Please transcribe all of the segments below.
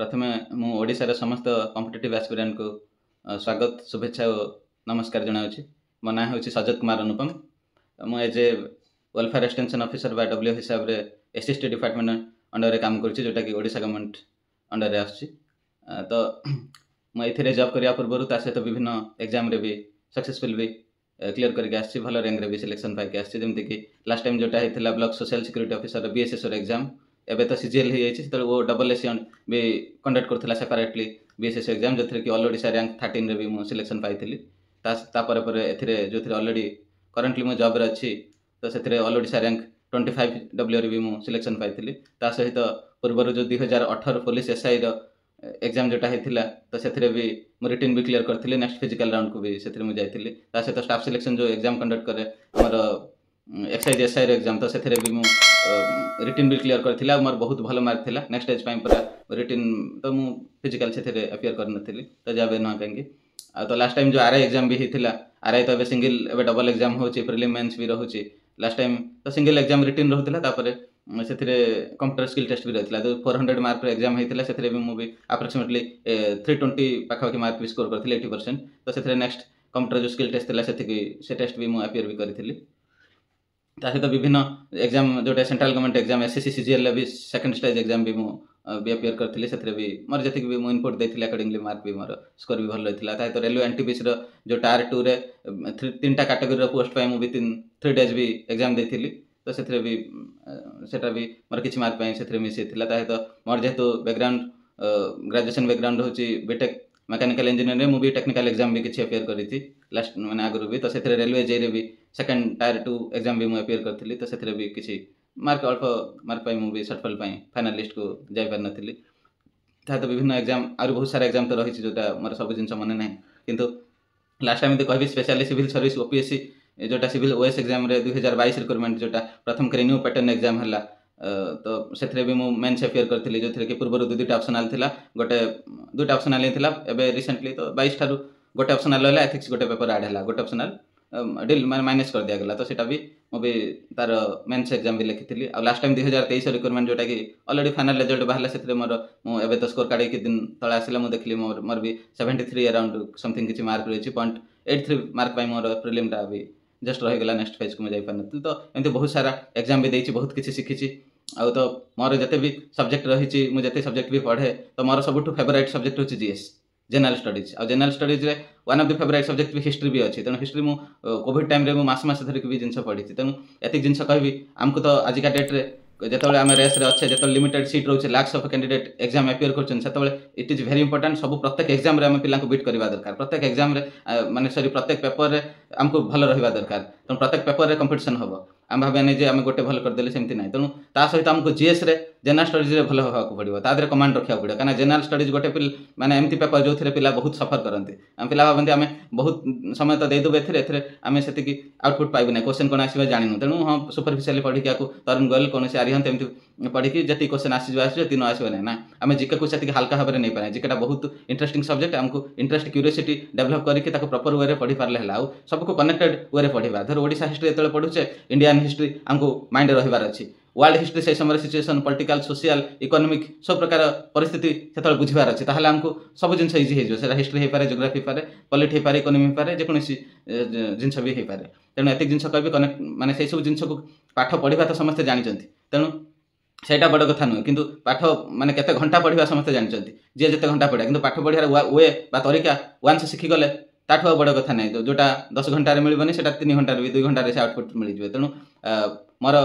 प्रथमे मु ओडिशार समस्त कॉम्पिटिटिव एस्पिरेंट को स्वागत शुभेच्छा और नमस्कार जनाऊँगी। मो ना हूँ सजत कुमार अनुपम। मु as a welfare extension officer बा डब्ल्यू हिसाब रे एसएसटी डिपार्टमेंट अंडर काम करुच्ची, जोटा कि ओडिशा गवर्नमेंट अंडर आसुची। तो मुझे जॉब करने पूर्व सहित विभिन्न एग्जाम रे भी सक्सेसफुल भी क्लियर करके आसी, भल रैंक रे भी सिलेक्शन पाइक आसी। जमती कि लास्ट टाइम जोटा होता block social security officer BSSO exam, एबे तो सीजीएल हो वो डबल एस भी कंडक्ट करथिला सेपरेटली बीएसएसओ एग्जाम, जो कि ऑल ओडिशा रैंक 13 रे भी मु सिलेक्शन पाइथिली। तापर पर एथिरे जो ऑलरेडी करंटली मु जॉब रे अच्छी, तो से ऑल ओडिशा रैंक 25 डब्ल्यू रे भी मु सिलेक्शन पाइथिली। ता सहित पूर्व जो 2018 पुलिस एसआई रो एग्जाम जोटा होता, तो से भी मु रिटर्न भी क्लियर करथिली। नेक्स्ट फिजिकल राउंड को भी से मु जाइथिली। ता सहित स्टाफ सिलेक्शन जो एग्जाम कंडक्ट करे हमर एक्साइज एसआई रो एग्जाम, तो से भी मु रिटर्न भी क्लियर करथिला। मोर बहुत भल मार्क थिला। नेक्स्ट एज पर रिटर्न तो मु फिजिकल से अपियर कर नथिली, तो जाबे न कहीं। तो लास्ट टाइम जो आरआई एग्जाम भी होता, आरआई तो सिंगल एबे डबल एग्जाम होची, प्रिलिम मेंस भी रहूची। लास्ट टाइम तो सिंगल एग्जाम रिटर्न रहउतिला, तापर से कंप्यूटर स्किल टेस्ट भी रहता। तो 400 मार्क एग्जाम होता, से भी मुझे अप्रोक्सीमेटली 320 पाखापाखि मार्क भी स्कोर करथिले, 80%। तो से नेक्स्ट कंप्यूटर जो स्किल टेस्ट थिला से टेस्ट भी मुझे अपियर भी करी। सहित विभिन्न एग्जाम जोटा central government exam SSC CGL भी सेकंड स्टेज एग्जाम भी मुझे अपियर करी। से भी मोर जी भी मुझे इनपुट देती अकॉर्डिंगली मार्क भी मोर स्कोर भी भल रही है। तो रेलवे एनटीपीसी जो टायर 2 रे 3टा कैटेगरी पोस्ट पर मुझे 3 डेज भी एग्जाम देती, तो से भी सेटा भी मोर किसी मार्क से मिस होता। तो मोर जेहेतु बैकग्राउंड ग्रेजुएशन बैकग्राउंड हूँ बीटेक मैकेनिकल इंजीनियर, मुझे टेक्निकल एग्जाम भी किसी अपियर करी लास्ट मैंने आगुरी भी। तो से रेलवे जेई भी सेकंड टायर 2 एग्जाम भी मुझे अपियर करी, तो से भी किसी मार्क अल्प मार्क मुझे सर्टफल फाइनल लिस्ट को जापर नी। तो विभिन्न एग्जाम और बहुत सारा एग्जाम तो रही जोटा मोर सब जिन मन ना, किंतु लास्ट टाइम कह स्पेशली सिविल सर्विस ओपीएससी जोटा सिविल ओएस एग्जाम 2022 रिक्वायरमेंट जोटा प्रथम कर न्यू पैटर्न एग्जाम है, तो से भी मुझे मेन्स अपियर करी, जो कि पूर्व 2टा ऑप्शनल था, गोटे 2टा ऑप्शनल ही एवं रिसेंटली तो 22 ठारू गोटे ऑप्शनल रहा, एथिक्स गोटे पेपर ऐड है, गोटे ऑप्शनल डिल माइनस कर दिया। तो सेटा भी मुझे तार मेन्स एग्जाम भी लिखी। और लास्ट टाइम 2023 रिक्वायरमेंट जोटा कि ऑलरेडी फाइनल रिजल्ट बाहर से मोर मुझे तो स्कोर कार्ड दिन तले आसला, मुझे देखली मोर भी 73 अराउंड समथिंग किसी मार्क रही 0.83 मार्क मोर प्रिलिमटा भी जस्ट रहीगला। नेक्स्ट फेज को मुझे जापारी। तो एमती बहुत सारा एग्जाम भी देती, बहुत किसी शिखी। आउ तो मोर जिते भी सब्जेक्ट रही, मुझे सब्जेक्ट भी पढ़े, तो मोर सब फेवरेट सब्जेक्ट हूँ जीएस जनरल स्टडीज। और जनरल स्टडीज रे one of the favourite subject भी हिस्ट्री भी अच्छी। तेणु हिस्ट्री मु कोविड टाइम रे मास धरिक भी जिन पढ़ी। तेणु एतिक जिन कहबी आमको तो आजिका डेट रे जिते आम रेस अच्छे, जो लिमिटेड सीट रोचे, lakhs of candidate exam appear कर, इट इज वेरी इंपोर्टेंट। सब प्रत्येक एग्जाम रे आम पिला बीट करवा दरकार। प्रत्येक एग्जाम रे माने सॉरी प्रत्येक पेपर रे आमको भल रहा दरकार। तेणु प्रत्येक पेपर रे कंपटीशन हम आम भाव नहीं आम गोटे भल करदे सेमती ना। तेणु ता सहित आमको जीएस रे जनरल स्टडीज रे भल होगा पड़ो, तादे कमांड रखा पड़ो। कहीं जनरल स्टडीज गोटे माने एमती पेपर जो पिला बहुत सफर करते, आम पिला भावती आम बहुत समय तो देदेबू एम से आउटपुट पाइबे ना, क्वेश्चन कौन आसो जानू। तेणु हाँ सुपरफिशियली पढ़ी तरुण गोयल कौन आर्यंत एमती पढ़ी जी क्वेश्चन आसो जी न आसो ना, आम जिके को से हल्का भाव में नहीं पारे। जिकेटा बहुत इंटरेस्टिंग सब्जेक्ट, आमको इंटरेस्ट क्यूरियोसिटी डेभलप करके प्रॉपर वे पढ़ी पारे है। आउ सबको कनेक्टेड वे पढ़ा। धर ओडिशा हिस्ट्री जो पढ़ुचे, इंडियन हिस्ट्री आमको माइंड रही अच्छी, वर्ल्ड हिस्ट्री से समय सिचुएशन पॉलिटिकल सोशल इकोनॉमिक सब प्रकार परिस्थिति से बुझार अच्छे, ताहले आमको सब जिन इजी हो। हिस्ट्री हो पारे, जियोग्राफी हो पारे, पॉलिटी हो पारे, इकोनॉमी हो पारे, जेकोसी जिन भी हो पारे। तेणु एतिक जिन कह कनेक्ट माने से सब जिन को पाठ पढ़ा तो समस्ते जानते। तेणु सेटा बड़ कथा नुहे, किंतु पाठ माने केते घंटा पढ़ा समस्ते जानते, जी जिते घंटा पढ़ा, किंतु पाठ पढ़ार वे बा तरीका वन्स शिखिगले ताठू बड़ कथा ना। जोटा 10 घंटे मिलबनी से 3 घंटे भी 2 घंटे से आउटपुट मिल जाए। तेणु मोर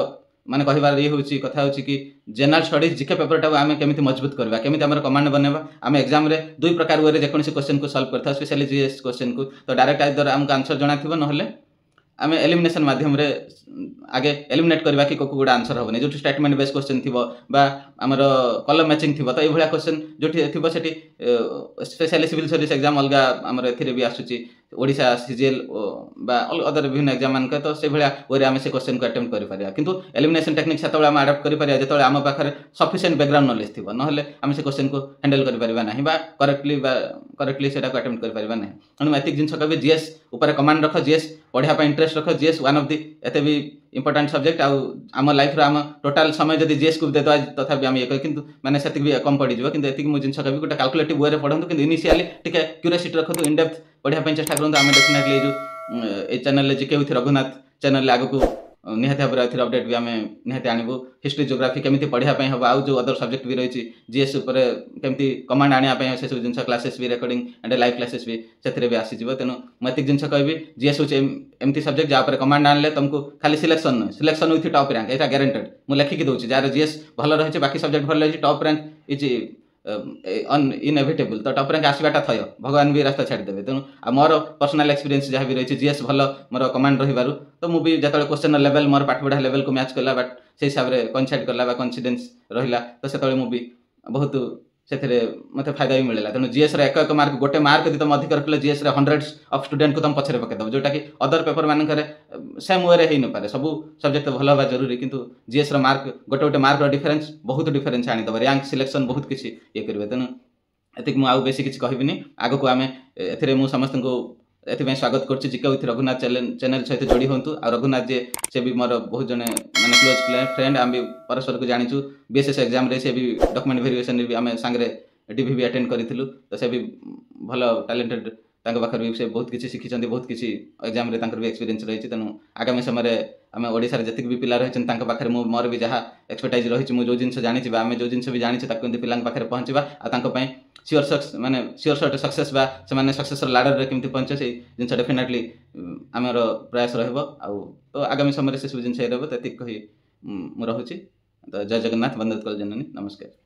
माने कहबार ये होची कथा होची कि जनरल स्टडीज जिके पेपरटा आम केमी मजबूत करवा, केमी आम कमांड बनवा। आम एग्जाम रे 2 प्रकार वे जेकोसी क्वेश्चन को सॉल्व करथा, स्पेशली जीएस क्वेश्चन को तो डायरेक्ट आइदर आमको आंसर जना थिबो, नहले आम एलिमिनेशन माध्यम रे आगे एलिमिनेट करवा कि कोको गोटे आंसर होबनी। जो स्टेटमेंट बेस क्वेश्चन थिबो बा हमर कलम मैचिंग थिबो, तो ये भलिया क्वेश्चन जोठी थिबो सेठी स्पेशली सिविल सर्विस एग्जाम अलगा हमर एथिरे भी आसुची, ओडिशा सीजीएल बा अदर विभिन्न एग्जाम मान तो से भलिया वे आम से क्वेश्चन को अटेम्प्ट कर पारिया। किंतु एलिमिनेशन टेक्निक से आम अडप्ट कर पारिया जो आम पाखे सफिशिएंट बैकग्राउंड नॉलेज थिबो, नहले आम से क्वेश्चन को हैंडल कर पारिबा नाही बा करेक्टली सेटा को अटेम्प्ट कर पारिबा नाही। तेणु एतिक जिन कहबे जीएस ऊपर कमांड रख, जीएस पढ़ा इंटरेस्ट रख। जीएस वन ऑफ दी एते भी इंपोर्टाट सब्जेक्ट आम लाइफ आम टोटाल समय जब जीएस को देदेवा तथा आम ये कि मैंने से भी कम पड़ज कि मुझे जिन कह गोटे कैलकुलेटिव वे पढ़ू कि इनिशियली टी क्यूरियोसिटी रखु इनडेप्थ पढ़ाई चेष्टा करूँ आम डेफिनेटली जो चैनल जिके हुई रघुनाथ चैनल आगे को निहाती भाव में अपडेट भी आम निहाती आणबू हिस्ट्री जोग्राफी केमी पढ़ाई हम आउ जो अदर सब्जेक्ट भी रही जीएस केमी कमांड आने से सब जिन क्लासेस भी रेकर्डिंग एंड लाइव क्लासेस भी से भी आसीज तेणु मुझे जिन कहि जीएस हूँ एमती सब्जेक्ट जहाँ कमांड आने तुमको खाली सिलेक्शन नुह सिलेक्शन विथ टॉप रैंक यहाँ ग्यारंटेड मुझे लेखिकी दूसरी जार जीएस भल रही बाकी सब्जेक्ट भल रही टॉप रैंक इज इनएविटेबल तो टॉप रैंक आसवाटा थय भगवान भी रास्ता छाड़देवे तेणु मोर पर्सनल एक्सपीरियंस जहाँ भी रही जीएस भल मोर कमांड रही तो मुझे जो क्वेश्चन लेवल मोर पाठ पढ़ा लेवल को मैच कला बट से हिसाब से कनसाइड कला कॉन्फिडेंस रहा तो से मुझे बहुत से मत फायदा भी मिलला तेणु जीएस एक एक मार्क गोटे मार्क यदि तुम अधिक रखिले जीएस हंड्रेड्स ऑफ स्टूडेंट को तुम पछरे पकईदेव जोटा कि अदर पेपर मानक सेम वे हो न पारे सब सब्जेक्ट भल हवा जरूरी किंतु जीएस मार्क गोटे गोटे मार्क डिफरेन्स बहुत डिफरेन्स आनीदेव रैंक सिलेक्शन बहुत किसी ये करेंगे तेणु एतिक मुझे बेसी किसी कहबी आग को आम ए समस्त को एथपाई स्वागत करुच्ची जिके विथ रघुनाथ चैनल सहित जोड़ी हूँ आ रघुनाथ जी से भी मोर बहुत जने माने क्लोज फ्रेंड आम भी परस्पर को जाचु बीएसएस एग्जाम रे से भी डॉक्यूमेंट वेरिफिकेशन भी आम सांगे डीवी भी अटेंड करूँ तो से भी भल टैलेंटेड पाखे भी से बहुत किसी शिखी बहुत किसी एग्जाम रे भी एक्सपीरियंस रही तेणु आगामी समय आम ओडिशा रे जतिक भी पिला रही पाखे मोर भी जहाँ एक्सपर्टाइज रही मुझे जो जिन जानी आम जो जिन भी जानी पिला पाखे पहुँचवा आ सियोर माने सियोर सर्ट सक्सेस बा से सक्सेसर लाडर रे केमती पहुँचे से जिन डेफिनेटली आमर प्रयास रहिबो तो आगामी समय से सब जिन रही तो कही मुझे तो जय जगन्नाथ वंदे उत्कल जननी नमस्कार।